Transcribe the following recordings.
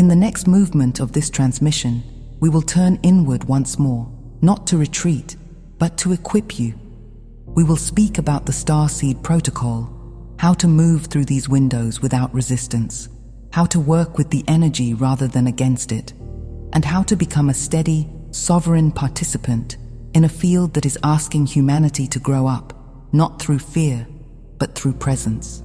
In the next movement of this transmission, we will turn inward once more, not to retreat, but to equip you. We will speak about the STARSEED protocol, how to move through these windows without resistance, how to work with the energy rather than against it, and how to become a steady, sovereign participant in a field that is asking humanity to grow up, not through fear, but through presence.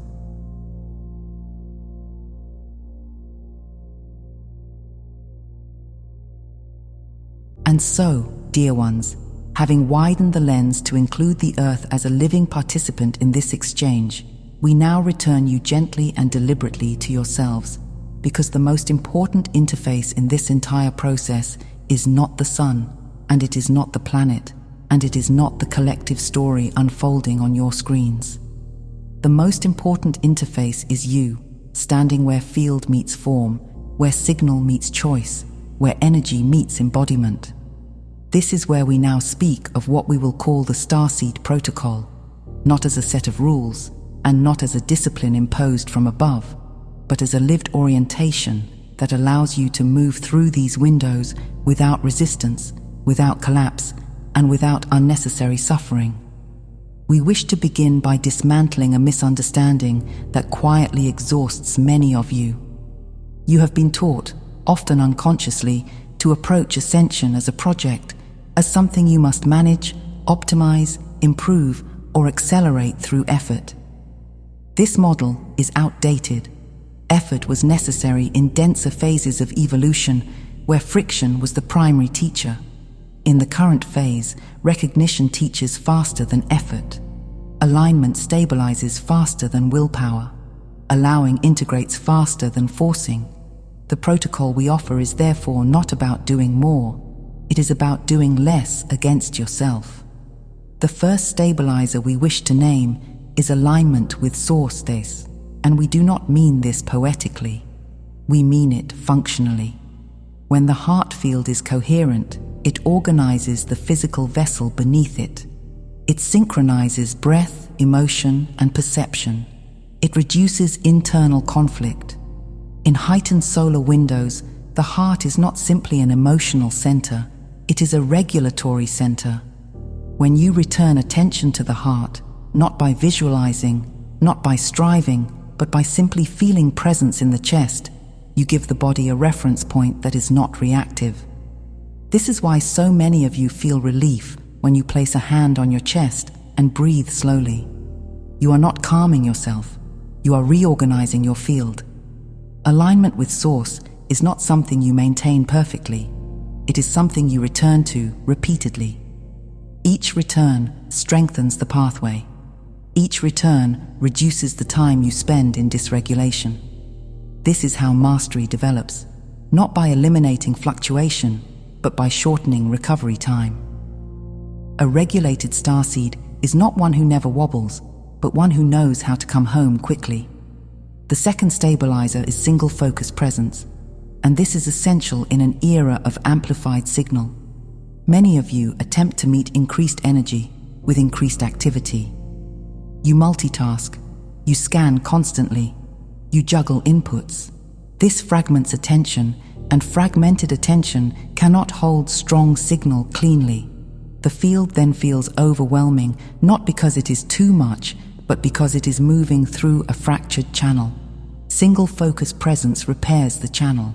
And so, dear ones, having widened the lens to include the Earth as a living participant in this exchange, we now return you gently and deliberately to yourselves, because the most important interface in this entire process is not the sun, and it is not the planet, and it is not the collective story unfolding on your screens. The most important interface is you, standing where field meets form, where signal meets choice, where energy meets embodiment. This is where we now speak of what we will call the STARSEED protocol, not as a set of rules, and not as a discipline imposed from above, but as a lived orientation that allows you to move through these windows without resistance, without collapse, and without unnecessary suffering. We wish to begin by dismantling a misunderstanding that quietly exhausts many of you. You have been taught, often unconsciously, to approach ascension as a project, as something you must manage, optimize, improve, or accelerate through effort. This model is outdated. Effort was necessary in denser phases of evolution where friction was the primary teacher. In the current phase, recognition teaches faster than effort. Alignment stabilizes faster than willpower. Allowing integrates faster than forcing. The protocol we offer is therefore not about doing more. It is about doing less against yourself. The first stabilizer we wish to name is alignment with Source this, and we do not mean this poetically. We mean it functionally. When the heart field is coherent, it organizes the physical vessel beneath it. It synchronizes breath, emotion, and perception. It reduces internal conflict. In heightened solar windows, the heart is not simply an emotional center, it is a regulatory center. When you return attention to the heart, not by visualizing, not by striving, but by simply feeling presence in the chest, you give the body a reference point that is not reactive. This is why so many of you feel relief when you place a hand on your chest and breathe slowly. You are not calming yourself, you are reorganizing your field. Alignment with Source is not something you maintain perfectly. It is something you return to repeatedly. Each return strengthens the pathway. Each return reduces the time you spend in dysregulation. This is how mastery develops, not by eliminating fluctuation, but by shortening recovery time. A regulated starseed is not one who never wobbles, but one who knows how to come home quickly. The second stabilizer is single-focus presence, and this is essential in an era of amplified signal. Many of you attempt to meet increased energy with increased activity. You multitask, you scan constantly, you juggle inputs. This fragments attention, and fragmented attention cannot hold strong signal cleanly. The field then feels overwhelming, not because it is too much, but because it is moving through a fractured channel. Single-focus presence repairs the channel.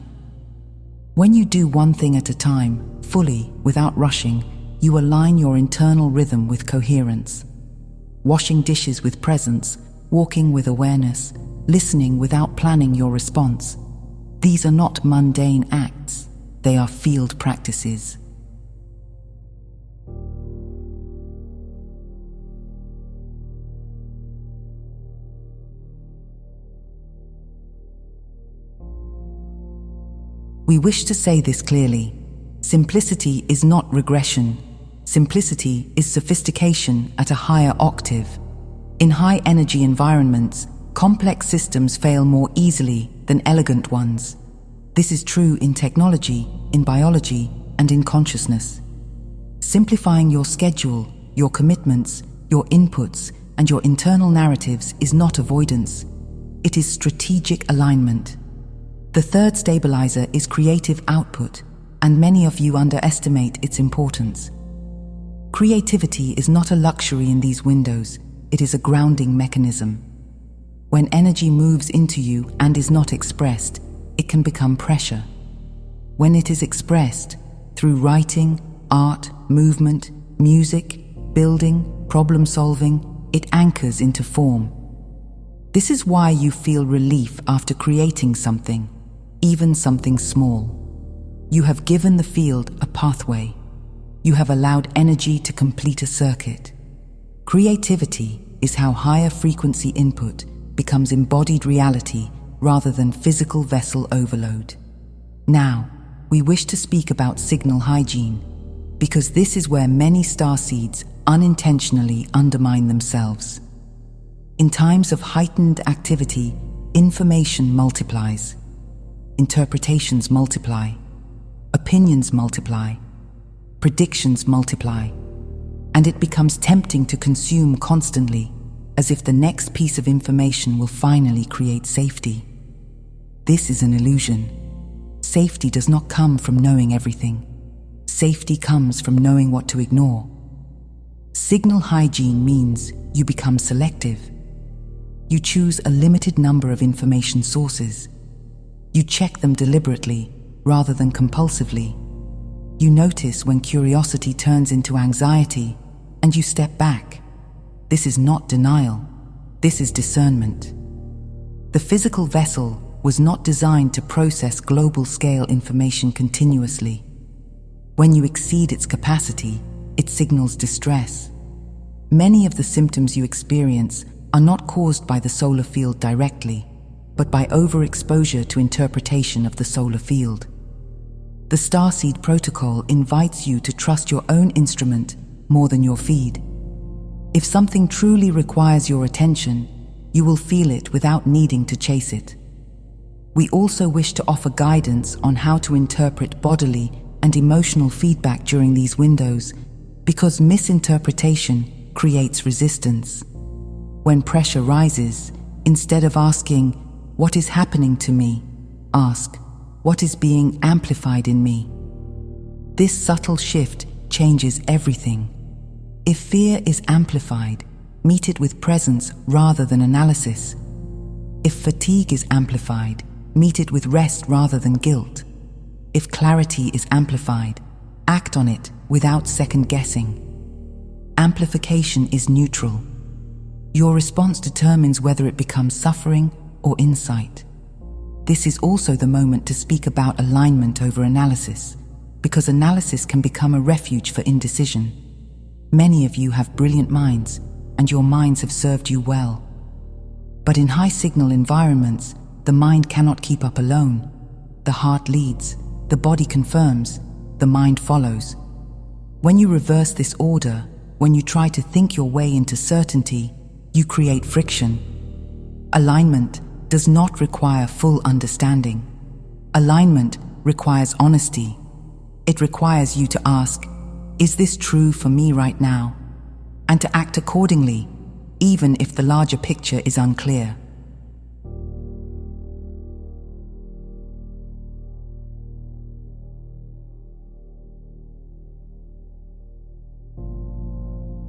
When you do one thing at a time, fully, without rushing, you align your internal rhythm with coherence. Washing dishes with presence, walking with awareness, listening without planning your response. These are not mundane acts, they are field practices. We wish to say this clearly. Simplicity is not regression. Simplicity is sophistication at a higher octave. In high-energy environments, complex systems fail more easily than elegant ones. This is true in technology, in biology, and in consciousness. Simplifying your schedule, your commitments, your inputs, and your internal narratives is not avoidance. It is strategic alignment. The third stabilizer is creative output, and many of you underestimate its importance. Creativity is not a luxury in these windows, it is a grounding mechanism. When energy moves into you and is not expressed, it can become pressure. When it is expressed, through writing, art, movement, music, building, problem solving, it anchors into form. This is why you feel relief after creating something, even something small. You have given the field a pathway. You have allowed energy to complete a circuit. Creativity is how higher frequency input becomes embodied reality rather than physical vessel overload. Now, we wish to speak about signal hygiene, because this is where many starseeds unintentionally undermine themselves. In times of heightened activity, information multiplies, interpretations multiply, opinions multiply, predictions multiply, and it becomes tempting to consume constantly, as if the next piece of information will finally create safety. This is an illusion. Safety does not come from knowing everything. Safety comes from knowing what to ignore. Signal hygiene means you become selective. You choose a limited number of information sources. You check them deliberately rather than compulsively. You notice when curiosity turns into anxiety, and you step back. This is not denial. This is discernment. The physical vessel was not designed to process global-scale information continuously. When you exceed its capacity, it signals distress. Many of the symptoms you experience are not caused by the solar field directly, but by overexposure to interpretation of the solar field. The STARSEED protocol invites you to trust your own instrument more than your feed. If something truly requires your attention, you will feel it without needing to chase it. We also wish to offer guidance on how to interpret bodily and emotional feedback during these windows, because misinterpretation creates resistance. When pressure rises, instead of asking, "What is happening to me?" ask, "What is being amplified in me?" This subtle shift changes everything. If fear is amplified, meet it with presence rather than analysis. If fatigue is amplified, meet it with rest rather than guilt. If clarity is amplified, act on it without second-guessing. Amplification is neutral. Your response determines whether it becomes suffering or insight. This is also the moment to speak about alignment over analysis, because analysis can become a refuge for indecision. Many of you have brilliant minds, and your minds have served you well. But in high-signal environments, the mind cannot keep up alone. The heart leads, the body confirms, the mind follows. When you reverse this order, when you try to think your way into certainty, you create friction. Alignment does not require full understanding. Alignment requires honesty. It requires you to ask, "Is this true for me right now?" and to act accordingly, even if the larger picture is unclear.